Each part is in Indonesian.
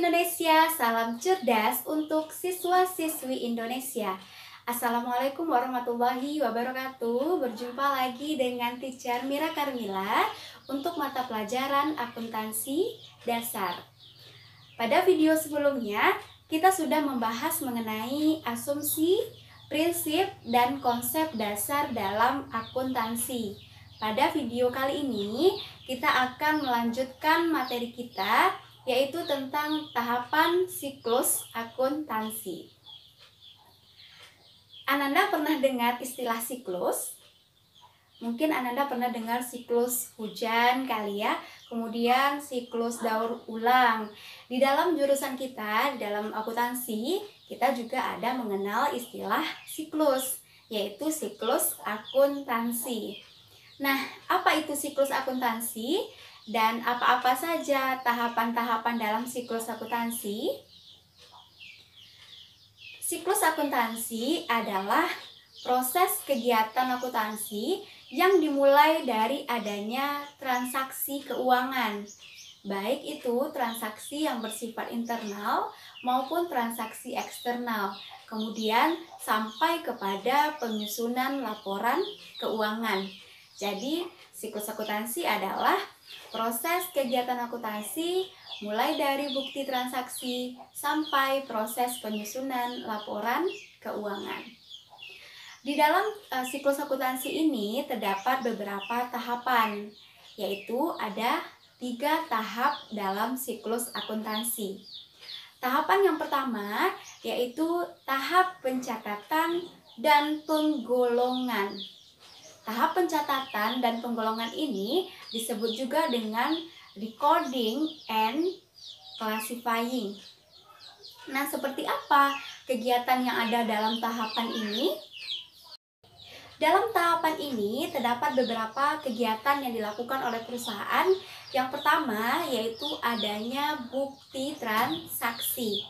Indonesia, salam cerdas untuk siswa-siswi Indonesia. Assalamualaikum warahmatullahi wabarakatuh. Berjumpa lagi dengan Teacher Mira Karmila untuk mata pelajaran akuntansi dasar. Pada video sebelumnya, kita sudah membahas mengenai asumsi, prinsip, dan konsep dasar dalam akuntansi. Pada video kali ini, kita akan melanjutkan materi kita, yaitu tentang tahapan siklus akuntansi. Ananda pernah dengar istilah siklus? Mungkin Ananda pernah dengar siklus hujan kali ya, kemudian siklus daur ulang. Di dalam jurusan kita, di dalam akuntansi, kita juga ada mengenal istilah siklus, yaitu siklus akuntansi. Nah, apa itu siklus akuntansi? Dan apa-apa saja tahapan-tahapan dalam siklus akuntansi? Siklus akuntansi adalah proses kegiatan akuntansi yang dimulai dari adanya transaksi keuangan, baik itu transaksi yang bersifat internal maupun transaksi eksternal, kemudian sampai kepada penyusunan laporan keuangan. Jadi, siklus akuntansi adalah proses kegiatan akuntansi mulai dari bukti transaksi sampai proses penyusunan laporan keuangan. Di dalam siklus akuntansi ini terdapat beberapa tahapan, yaitu ada 3 tahap dalam siklus akuntansi. Tahapan yang pertama yaitu tahap pencatatan dan penggolongan. Tahap pencatatan dan penggolongan ini disebut juga dengan recording and classifying. Nah, seperti apa kegiatan yang ada dalam tahapan ini? Dalam tahapan ini terdapat beberapa kegiatan yang dilakukan oleh perusahaan. Yang pertama yaitu adanya bukti transaksi.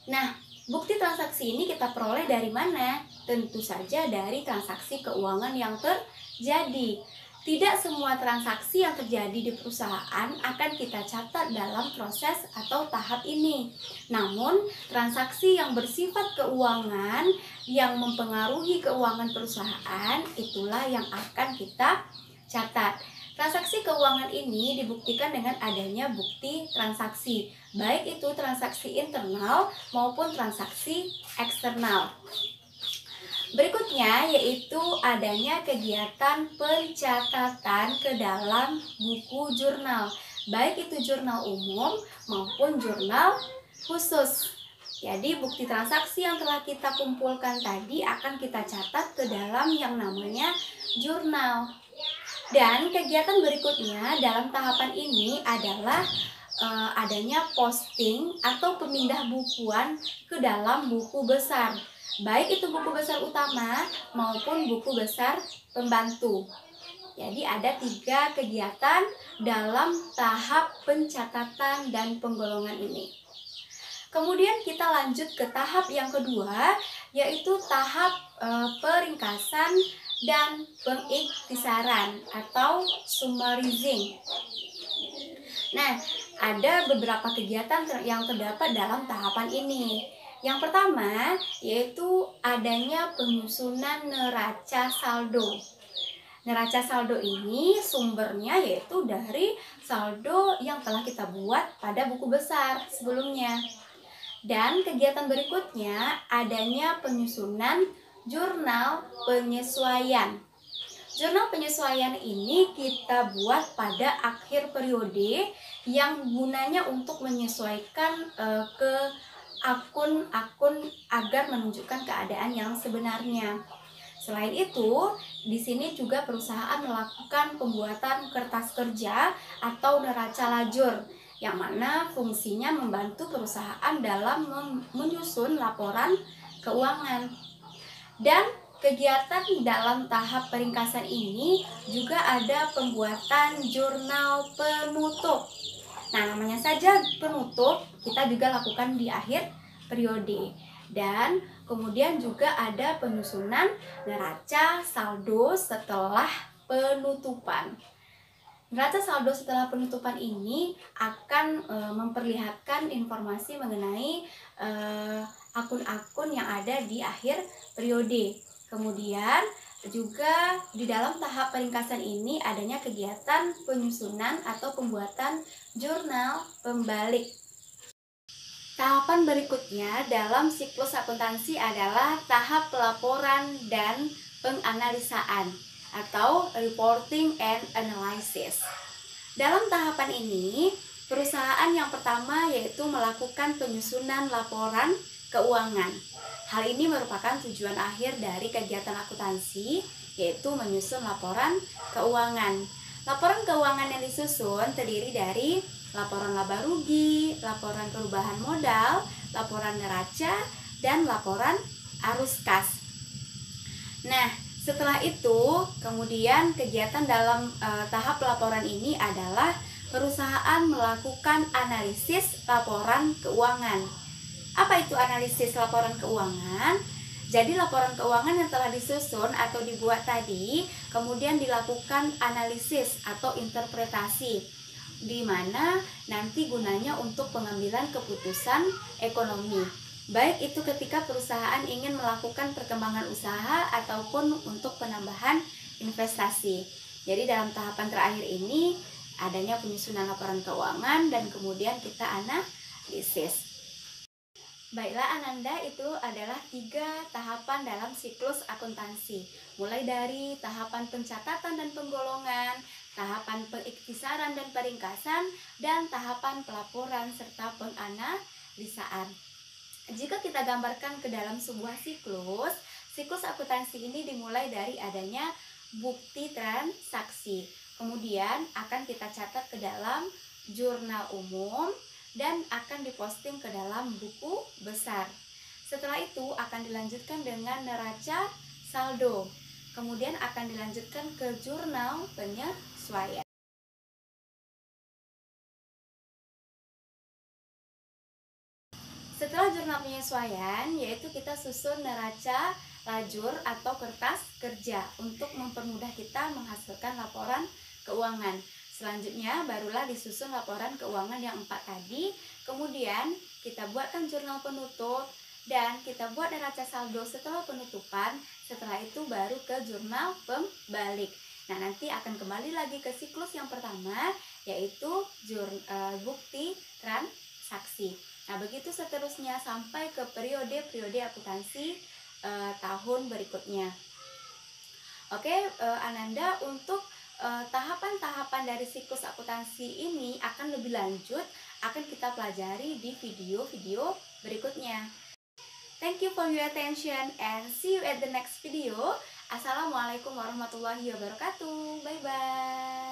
Nah, bukti transaksi ini kita peroleh dari mana? Tentu saja dari transaksi keuangan yang terjadi. Tidak semua transaksi yang terjadi di perusahaan akan kita catat dalam proses atau tahap ini. Namun, transaksi yang bersifat keuangan yang mempengaruhi keuangan perusahaan itulah yang akan kita catat. Transaksi keuangan ini dibuktikan dengan adanya bukti transaksi, baik itu transaksi internal maupun transaksi eksternal. Berikutnya yaitu adanya kegiatan pencatatan ke dalam buku jurnal, baik itu jurnal umum maupun jurnal khusus. Jadi bukti transaksi yang telah kita kumpulkan tadi akan kita catat ke dalam yang namanya jurnal. Dan kegiatan berikutnya dalam tahapan ini adalah adanya posting atau pemindah bukuan ke dalam buku besar, baik itu buku besar utama maupun buku besar pembantu. Jadi ada 3 kegiatan dalam tahap pencatatan dan penggolongan ini. Kemudian kita lanjut ke tahap yang kedua, yaitu tahap peringkasan dan pengikhtisaran atau summarizing. Nah, ada beberapa kegiatan yang terdapat dalam tahapan ini. Yang pertama yaitu adanya penyusunan neraca saldo. Neraca saldo ini sumbernya yaitu dari saldo yang telah kita buat pada buku besar sebelumnya. Dan kegiatan berikutnya adanya penyusunan jurnal penyesuaian. Jurnal penyesuaian ini kita buat pada akhir periode yang gunanya untuk menyesuaikan ke akun-akun agar menunjukkan keadaan yang sebenarnya. Selain itu, di sini juga perusahaan melakukan pembuatan kertas kerja atau neraca lajur, yang mana fungsinya membantu perusahaan dalam menyusun laporan keuangan. Dan kegiatan dalam tahap peringkasan ini juga ada pembuatan jurnal penutup. Nah, namanya saja penutup, kita juga lakukan di akhir periode. Dan kemudian juga ada penyusunan neraca saldo setelah penutupan. Neraca saldo setelah penutupan ini akan memperlihatkan informasi mengenai akun-akun yang ada di akhir periode. Kemudian juga di dalam tahap peringkasan ini adanya kegiatan penyusunan atau pembuatan jurnal pembalik. Tahapan berikutnya dalam siklus akuntansi adalah tahap pelaporan dan penganalisaan atau reporting and analysis. Dalam tahapan ini, perusahaan yang pertama yaitu melakukan penyusunan laporan keuangan. Hal ini merupakan tujuan akhir dari kegiatan akuntansi, yaitu menyusun laporan keuangan. Laporan keuangan yang disusun terdiri dari laporan laba rugi, laporan perubahan modal, laporan neraca, dan laporan arus kas. Nah, setelah itu, kemudian kegiatan dalam tahap laporan ini adalah perusahaan melakukan analisis laporan keuangan. Apa itu analisis laporan keuangan? Jadi laporan keuangan yang telah disusun atau dibuat tadi, kemudian dilakukan analisis atau interpretasi, di mana nanti gunanya untuk pengambilan keputusan ekonomi. Baik itu ketika perusahaan ingin melakukan perkembangan usaha ataupun untuk penambahan investasi. Jadi dalam tahapan terakhir ini adanya penyusunan laporan keuangan dan kemudian kita analisis. Baiklah Ananda, itu adalah 3 tahapan dalam siklus akuntansi. Mulai dari tahapan pencatatan dan penggolongan, tahapan pengiktisaran dan peringkasan, dan tahapan pelaporan serta penganalisaan. Jika kita gambarkan ke dalam sebuah siklus akuntansi ini dimulai dari adanya bukti transaksi. Kemudian akan kita catat ke dalam jurnal umum dan akan diposting ke dalam buku besar. Setelah itu akan dilanjutkan dengan neraca saldo. Kemudian akan dilanjutkan ke jurnal penyesuaian. Setelah jurnal penyesuaian, yaitu kita susun neraca lajur atau kertas kerja untuk mempermudah kita menghasilkan laporan keuangan. Selanjutnya barulah disusun laporan keuangan yang 4 tadi. Kemudian kita buatkan jurnal penutup dan kita buat neraca saldo setelah penutupan. Setelah itu baru ke jurnal pembalik. Nah, nanti akan kembali lagi ke siklus yang pertama, yaitu bukti transaksi. Nah, begitu seterusnya sampai ke periode-periode akuntansi tahun berikutnya. Oke, Ananda, untuk tahapan-tahapan dari siklus akuntansi ini akan lebih lanjut, akan kita pelajari di video-video berikutnya. Thank you for your attention and see you at the next video. Assalamualaikum warahmatullahi wabarakatuh. Bye-bye.